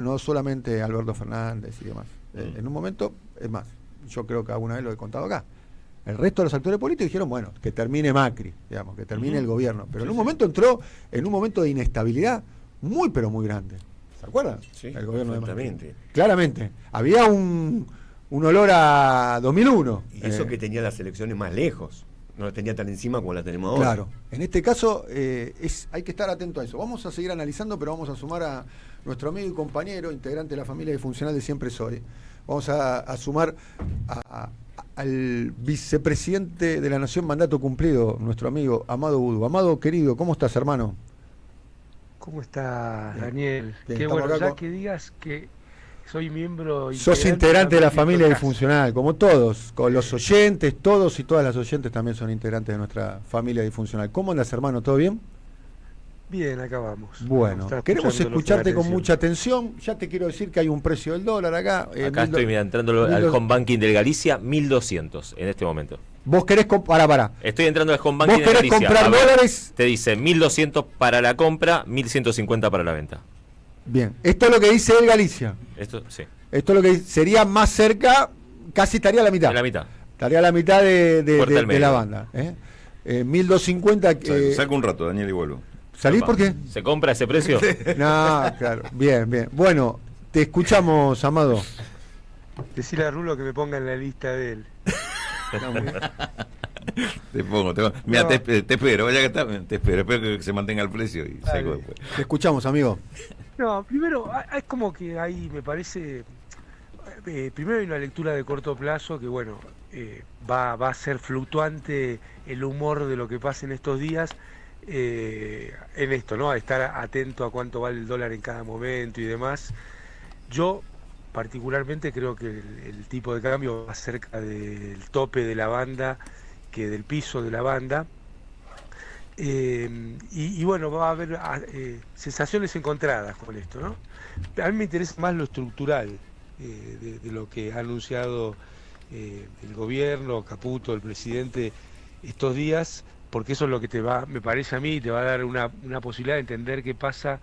no solamente Alberto Fernández y demás. En un momento, es más, yo creo que alguna vez lo he contado acá, el resto de los actores políticos dijeron, bueno, que termine Macri, digamos, que termine el gobierno. Pero en un momento entró en un momento de inestabilidad muy, pero muy grande. ¿Se acuerdan? Sí, el gobierno de Macri. exactamente. Claramente. Había un olor a 2001. Y eso que tenía las elecciones más lejos. No las tenía tan encima como las tenemos ahora. Claro. En este caso, hay que estar atento a eso. Vamos a seguir analizando, pero vamos a sumar a nuestro amigo y compañero, integrante de la familia disfuncional de Siempre Soy. Vamos a sumar al vicepresidente de la Nación, mandato cumplido, nuestro amigo Amado Budu. Amado, querido, ¿cómo estás, hermano? ¿Cómo estás, Daniel? Bien, Qué bueno, ya con... que digas que soy miembro... Sos integrante de la familia Podcast. disfuncional, como todos, con los oyentes, todos y todas las oyentes también son integrantes de nuestra familia disfuncional. ¿Cómo andas, hermano? ¿Todo bien? Bien, acá vamos. Bueno, queremos escucharte con mucha atención. Ya te quiero decir que hay un precio del dólar acá. Acá estoy, mira, entrando al home banking del Galicia, 1.200 en este momento. Vos querés pará. Estoy entrando al home banking ¿Vos del querés Galicia. comprar dólares? Te dice 1.200 para la compra, 1.150 para la venta. Bien, esto es lo que dice el Galicia. Esto, sí. Esto es lo que sería más cerca, casi estaría a la mitad. En la mitad. Estaría a la mitad de medio. la banda. 1.250. Saca un rato, Daniel, y vuelvo. ¿Salís por qué? ¿Se compra ese precio? No, claro. Bien. Bueno, te escuchamos, Amado. Decirle a Rulo que me ponga en la lista de él. Te pongo. Mira, No. te espero, ya que está, espero que se mantenga el precio y saco después. Te escuchamos, amigo. No, primero, es como que ahí me parece... primero hay una lectura de corto plazo que, bueno, va a ser fluctuante el humor de lo que pasa en estos días. En esto, ¿no? A estar atento a cuánto vale el dólar en cada momento y demás. Yo particularmente creo que el tipo de cambio va cerca del tope de la banda que del piso de la banda. Y bueno, va a haber sensaciones encontradas con esto, ¿no? A mí me interesa más lo estructural de lo que ha anunciado el gobierno, Caputo, el presidente, estos días, porque eso es lo que te va, me parece a mí, te va a dar una posibilidad de entender qué pasa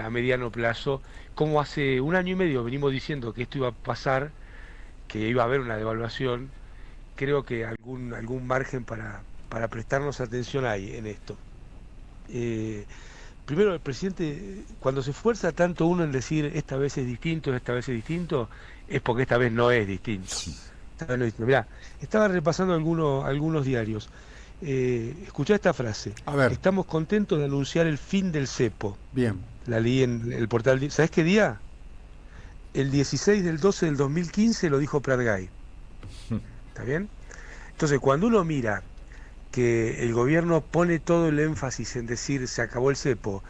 a mediano plazo. Como hace un año y medio venimos diciendo que esto iba a pasar, que iba a haber una devaluación, creo que algún margen para prestarnos atención hay en esto. Primero, el presidente, cuando se esfuerza tanto uno en decir esta vez es distinto, es porque esta vez no es distinto. Esta vez no es distinto. Mirá, estaba repasando algunos diarios. Escuchá esta frase. A ver. Estamos contentos de anunciar el fin del cepo. Bien. La leí en el portal. ¿Sabés qué día? El 16 del 12 del 2015 lo dijo Pratgay. ¿Está bien? Entonces, cuando uno mira que el gobierno pone todo el énfasis en decir se acabó el cepo,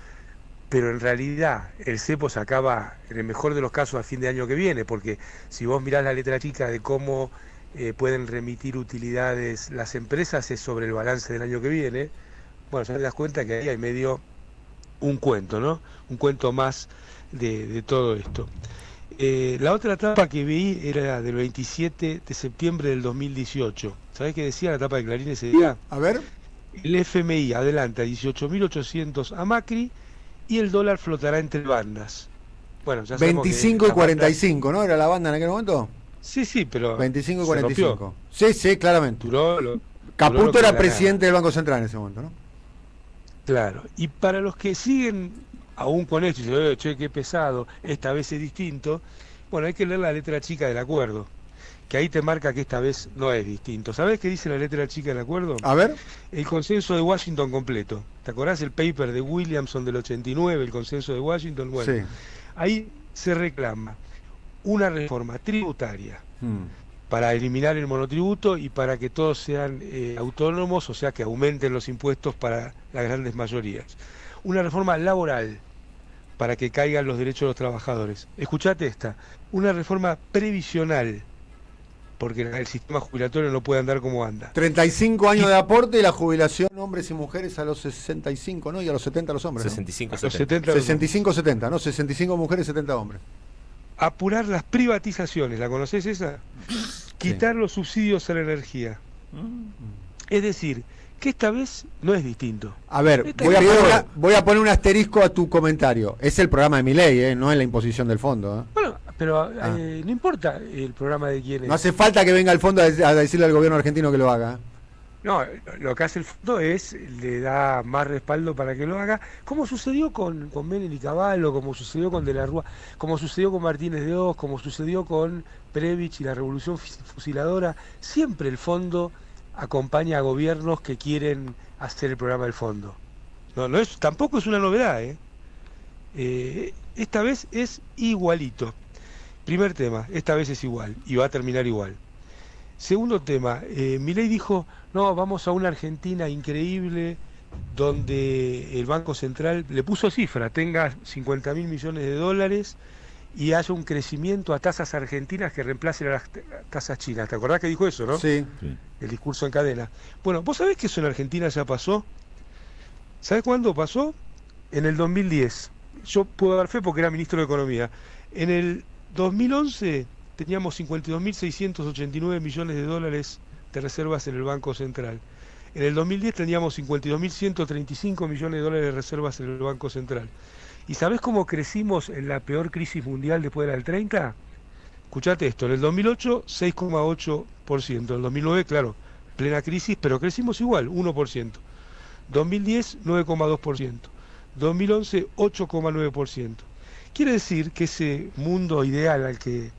pero en realidad el cepo se acaba, en el mejor de los casos, a fin de año que viene, porque si vos mirás la letra chica de cómo pueden remitir utilidades las empresas, es sobre el balance del año que viene, bueno, ya te das cuenta que ahí hay medio un cuento, ¿no? Un cuento más de todo esto. La otra etapa que vi era del 27 de septiembre del 2018. ¿Sabés qué decía la etapa de Clarín ese día? A ver. El FMI adelanta 18.800 a Macri y el dólar flotará entre bandas. Bueno, ya sabemos 25 que y 45, ¿no? ¿Era la banda en aquel momento? Sí, pero 25 y se 45. rompió. Sí, claramente. Duró lo Caputo que era la presidente del Banco Central en ese momento, ¿no? Claro, y para los que siguen aún con esto y dicen, che, qué pesado, esta vez es distinto, bueno, hay que leer la letra chica del acuerdo, que ahí te marca que esta vez no es distinto. ¿Sabés qué dice la letra chica del acuerdo? A ver. El consenso de Washington completo. ¿Te acordás el paper de Williamson del 89, el consenso de Washington? Bueno, Sí. ahí se reclama una reforma tributaria para eliminar el monotributo y para que todos sean autónomos, o sea, que aumenten los impuestos para las grandes mayorías. Una reforma laboral para que caigan los derechos de los trabajadores. Escuchate esta, una reforma previsional, porque el sistema jubilatorio no puede andar como anda. 35 años de aporte y la jubilación hombres y mujeres a los 65, ¿no? Y a los 70 los hombres, ¿no? 65, A los 70. 70 65-70, ¿no? 65 mujeres, 70 hombres. Apurar las privatizaciones, ¿la conocés esa? Quitar los subsidios a la energía. Es decir, que esta vez no es distinto. A ver, Esta voy a, vez- voy a poner un asterisco a tu comentario. Es el programa de Milei, no es la imposición del fondo. Bueno, pero no importa el programa de quién es. No hace falta que venga el fondo a decirle al gobierno argentino que lo haga. No, lo que hace el fondo es, le da más respaldo para que lo haga, como sucedió con Menem y Cavallo, como sucedió con De la Rúa, como sucedió con Martínez de Oz, como sucedió con Previch y la Revolución Fusiladora. Siempre el fondo acompaña a gobiernos que quieren hacer el programa del fondo. Tampoco es una novedad, esta vez es igualito. Primer tema, esta vez es igual y va a terminar igual. Segundo tema, Milei dijo, no, vamos a una Argentina increíble donde el Banco Central le puso cifra, tenga 50.000 millones de dólares y haya un crecimiento a tasas argentinas que reemplacen a las tasas chinas. ¿Te acordás que dijo eso, no? Sí. El discurso en cadena. Bueno, ¿vos sabés que eso en Argentina ya pasó? ¿Sabés cuándo pasó? En el 2010. Yo puedo dar fe porque era ministro de Economía. En el 2011 teníamos 52.689 millones de dólares de reservas en el Banco Central. En el 2010 teníamos 52.135 millones de dólares de reservas en el Banco Central. ¿Y sabés cómo crecimos en la peor crisis mundial después de la del 30? Escuchate esto, en el 2008 6,8%, en el 2009, claro, plena crisis, pero crecimos igual, 1%. 2010 9,2%, 2011 8,9%. Quiere decir que ese mundo ideal al que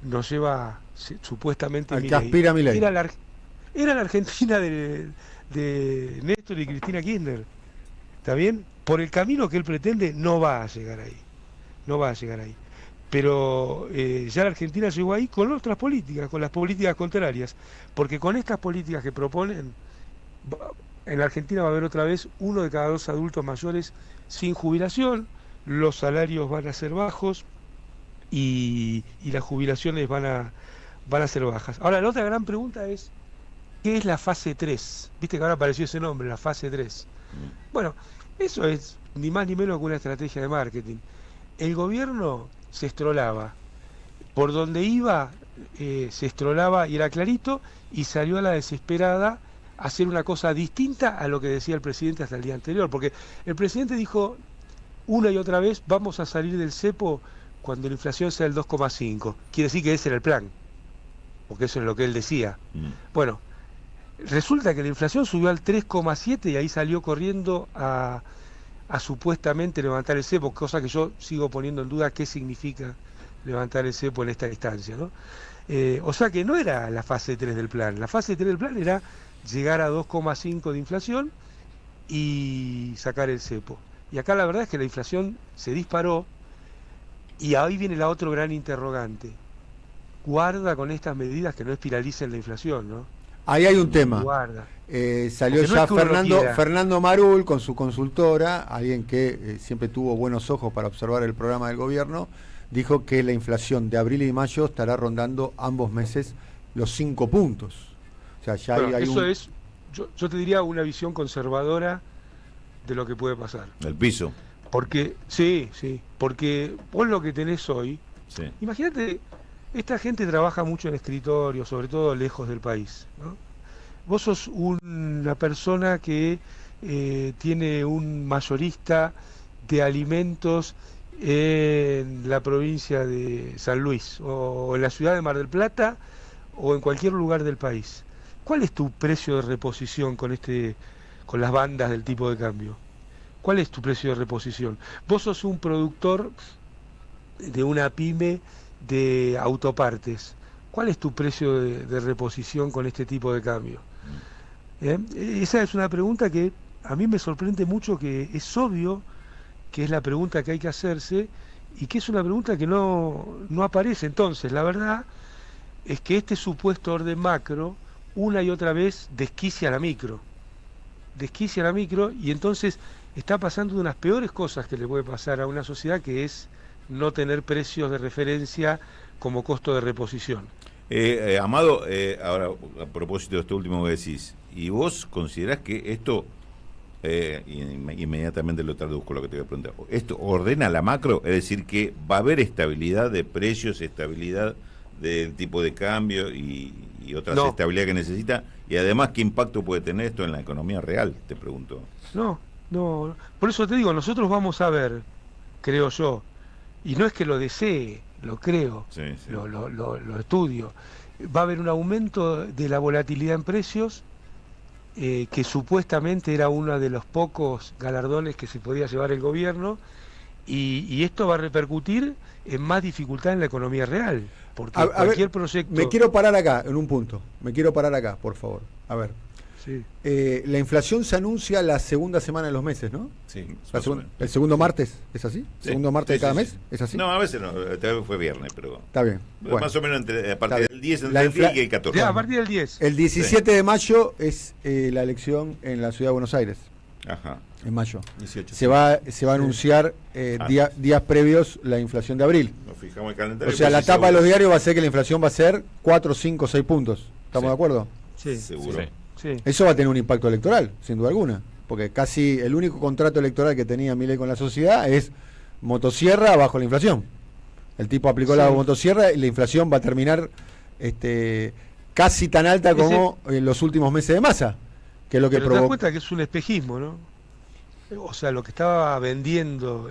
nos lleva supuestamente Al que Milei, aspira Milei. era la Argentina de Néstor y Cristina Kirchner. ¿Está bien? Por el camino que él pretende no va a llegar ahí. No va a llegar ahí. Pero ya la Argentina llegó ahí con otras políticas, con las políticas contrarias. Porque con estas políticas que proponen, en la Argentina va a haber otra vez 1 de cada 2 adultos mayores sin jubilación, los salarios van a ser bajos y las jubilaciones van a ser bajas. Ahora, la otra gran pregunta es, ¿qué es la fase 3? Viste que ahora apareció ese nombre, la fase 3. Bueno, eso es ni más ni menos que una estrategia de marketing. El gobierno se estrolaba. Por donde iba, se estrolaba y era clarito, y salió a la desesperada a hacer una cosa distinta a lo que decía el presidente hasta el día anterior. Porque el presidente dijo una y otra vez, vamos a salir del cepo cuando la inflación sea del 2,5. Quiere decir que ese era el plan, porque eso es lo que él decía. Bueno, resulta que la inflación subió al 3,7 y ahí salió corriendo a supuestamente levantar el cepo, cosa que yo sigo poniendo en duda qué significa levantar el cepo en esta instancia, ¿no? O sea que no era la fase 3 del plan. La fase 3 del plan era llegar a 2,5 de inflación y sacar el cepo. Y acá la verdad es que la inflación se disparó y ahí viene la otro gran interrogante. Guarda con estas medidas que no espiralicen la inflación, ¿no? Ahí hay un tema. Guarda. Salió Porque no ya es que uno lo quiera. Fernando Marul con su consultora, alguien que siempre tuvo buenos ojos para observar el programa del gobierno, dijo que la inflación de abril y mayo estará rondando ambos meses los 5 puntos. O sea, ya Bueno, hay eso es, yo te diría, una visión conservadora de lo que puede pasar. El piso. Porque, sí, porque vos lo que tenés hoy, Sí. imagínate, esta gente trabaja mucho en escritorio, sobre todo lejos del país, ¿no? Vos sos una persona que tiene un mayorista de alimentos en la provincia de San Luis, o en la ciudad de Mar del Plata, o en cualquier lugar del país. ¿Cuál es tu precio de reposición con las bandas del tipo de cambio? ¿Cuál es tu precio de reposición? Vos sos un productor de una pyme de autopartes. ¿Cuál es tu precio de reposición con este tipo de cambio? Esa es una pregunta que a mí me sorprende mucho, que es obvio que es la pregunta que hay que hacerse y que es una pregunta que no aparece. Entonces, la verdad es que este supuesto orden macro una y otra vez desquicia la micro. Desquicia la micro y entonces está pasando de unas peores cosas que le puede pasar a una sociedad, que es no tener precios de referencia como costo de reposición. Amado, ahora a propósito de esto último que decís, ¿y vos considerás que esto, inmediatamente lo traduzco lo que te voy a preguntar, esto ordena la macro? Es decir, que va a haber estabilidad de precios, estabilidad del tipo de cambio y otras No. estabilidad que necesita, Y además, ¿qué impacto puede tener esto en la economía real? Te pregunto. No, por eso te digo, nosotros vamos a ver, creo yo, y no es que lo desee, lo creo, Sí, sí. lo estudio, va a haber un aumento de la volatilidad en precios, que supuestamente era uno de los pocos galardones que se podía llevar el gobierno, y esto va a repercutir en más dificultad en la economía real, porque cualquier proyecto... Me quiero parar acá, en un punto, por favor. A ver, Sí. la inflación se anuncia la segunda semana de los meses, ¿no? Sí, El segundo martes, ¿es así? Sí. ¿Segundo martes de Sí, cada sí, mes? sí. ¿Es así? No, a veces no, esta vez fue viernes, pero... Está bien. Bueno, Más o menos a partir Está del 10, bien. entre La el 10 infla- y el 14. Ya, a partir del 10. el 17 de mayo es la elección en la ciudad de Buenos Aires, Ajá. en mayo. 18. Se va a anunciar días previos la inflación de abril. Nos fijamos el calendario. O sea, pues la sí, tapa de seguro. los diarios va a ser que la inflación va a ser 4, 5, 6 puntos. ¿Estamos Sí. de acuerdo? Sí, Seguro. Sí. sí. Eso va a tener un impacto electoral, sin duda alguna. Porque casi el único contrato electoral que tenía Milei con la sociedad es motosierra bajo la inflación. El tipo aplicó la Sí. motosierra y la inflación va a terminar casi tan alta como en los últimos meses de Massa, que es lo que Pero te das provocó. cuenta que es un espejismo, ¿no? O sea, lo que estaba vendiendo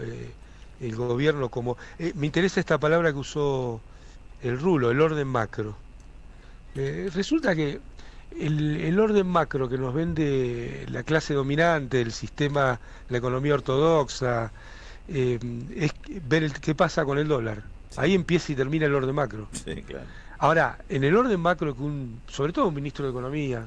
el gobierno como... me interesa esta palabra que usó el Rulo, el orden macro. Resulta que el orden macro que nos vende la clase dominante, el sistema, la economía ortodoxa, es ver qué pasa con el dólar. Sí. Ahí empieza y termina el orden macro. Sí, claro. Ahora, en el orden macro que sobre todo un ministro de Economía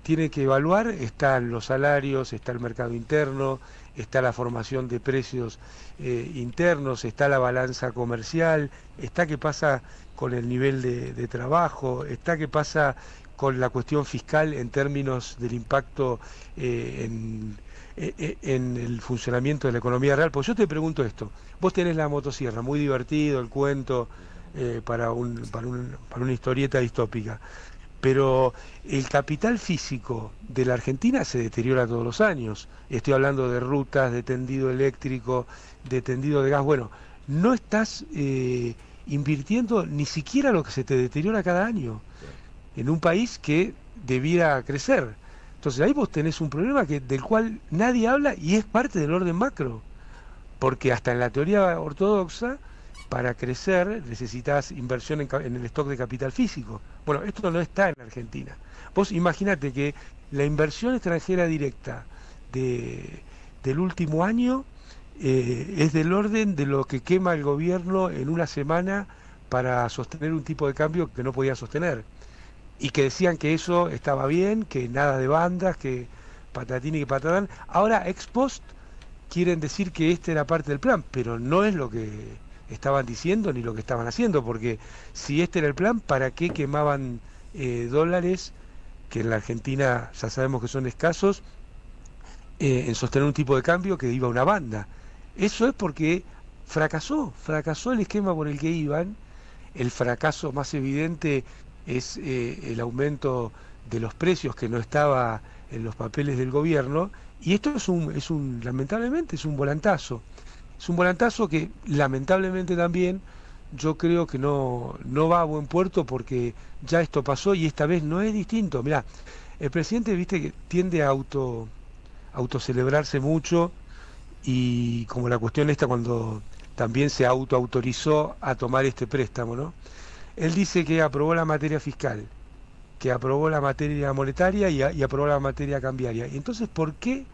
tiene que evaluar, están los salarios, está el mercado interno, está la formación de precios internos, está la balanza comercial, está qué pasa con el nivel de trabajo, está qué pasa con la cuestión fiscal en términos del impacto en el funcionamiento de la economía real. Pues yo te pregunto esto, vos tenés la motosierra, muy divertido el cuento para una historieta distópica, pero el capital físico de la Argentina se deteriora todos los años. Estoy hablando de rutas, de tendido eléctrico, de tendido de gas. Bueno, no estás invirtiendo ni siquiera lo que se te deteriora cada año en un país que debiera crecer. Entonces ahí vos tenés un problema del cual nadie habla y es parte del orden macro, porque hasta en la teoría ortodoxa, para crecer necesitas inversión en el stock de capital físico. Bueno, esto no está en Argentina. Vos imaginate que la inversión extranjera directa del último año es del orden de lo que quema el gobierno en una semana para sostener un tipo de cambio que no podía sostener. Y que decían que eso estaba bien, que nada de bandas, que patatín y que patatán. Ahora, ex post, quieren decir que este era parte del plan, pero no es lo que estaban diciendo ni lo que estaban haciendo, porque si este era el plan, ¿para qué quemaban dólares, que en la Argentina ya sabemos que son escasos, en sostener un tipo de cambio que iba a una banda? Eso es porque fracasó el esquema por el que iban. El fracaso más evidente es el aumento de los precios que no estaba en los papeles del gobierno, y esto lamentablemente es un volantazo. Es un volantazo que lamentablemente también yo creo que no va a buen puerto, porque ya esto pasó y esta vez no es distinto. Mirá, el presidente, viste, que tiende a autocelebrarse mucho, y como la cuestión esta cuando también se autorizó a tomar este préstamo, ¿no? Él dice que aprobó la materia fiscal, que aprobó la materia monetaria y aprobó la materia cambiaria. Y entonces, ¿por qué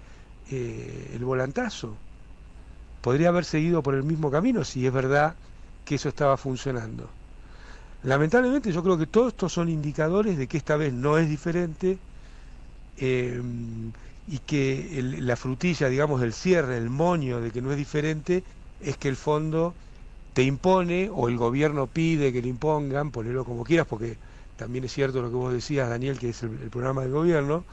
el volantazo? Podría haber seguido por el mismo camino si es verdad que eso estaba funcionando. Lamentablemente yo creo que todos estos son indicadores de que esta vez no es diferente, y que la frutilla, digamos, del cierre, el moño de que no es diferente, es que el fondo te impone, o el gobierno pide que le impongan, ponelo como quieras, porque también es cierto lo que vos decías, Daniel, que es el programa del gobierno,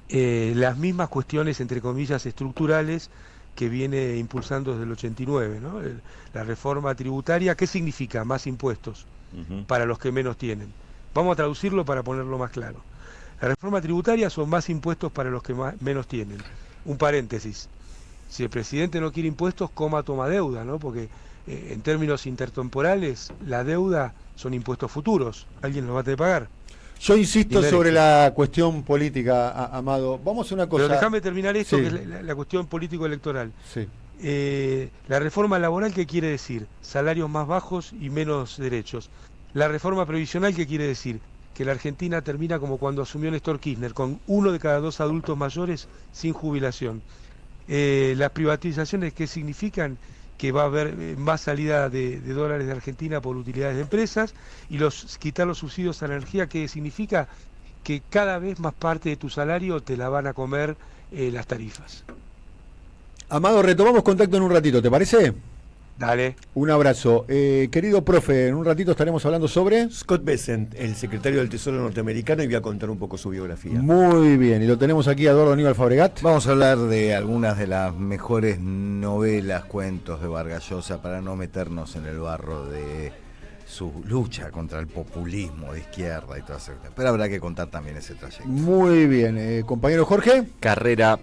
las mismas cuestiones, entre comillas, estructurales que viene impulsando desde el 89, ¿no? La reforma tributaria, ¿qué significa? Más impuestos para los que menos tienen. Vamos a traducirlo para ponerlo más claro. La reforma tributaria son más impuestos para los que menos tienen. Un paréntesis. Si el presidente no quiere impuestos, toma deuda, ¿no? Porque en términos intertemporales, la deuda son impuestos futuros. Alguien los va a tener que pagar. Yo insisto Dime, sobre Alexis. la cuestión política, Amado. Vamos a hacer una cosa. Pero déjame terminar esto, Sí. que es la cuestión político-electoral. Sí. La reforma laboral, ¿qué quiere decir? Salarios más bajos y menos derechos. La reforma previsional, ¿qué quiere decir? Que la Argentina termina como cuando asumió Néstor Kirchner, con 1 de cada 2 adultos mayores sin jubilación. Las privatizaciones, ¿qué significan? Que va a haber más salida de dólares de Argentina por utilidades de empresas, y quitar los subsidios a la energía, ¿qué significa? Que cada vez más parte de tu salario te la van a comer las tarifas. Amado, retomamos contacto en un ratito, ¿te parece? Dale. Un abrazo. Querido profe, en un ratito estaremos hablando sobre... Scott Bessent, el secretario del Tesoro norteamericano, y voy a contar un poco su biografía. Muy bien, y lo tenemos aquí a Eduardo Aníbal Fabregat. Vamos a hablar de algunas de las mejores novelas, cuentos de Vargas Llosa, para no meternos en el barro de su lucha contra el populismo de izquierda y todas esas cosas. Pero habrá que contar también ese trayecto. Muy bien, compañero Jorge. Carrera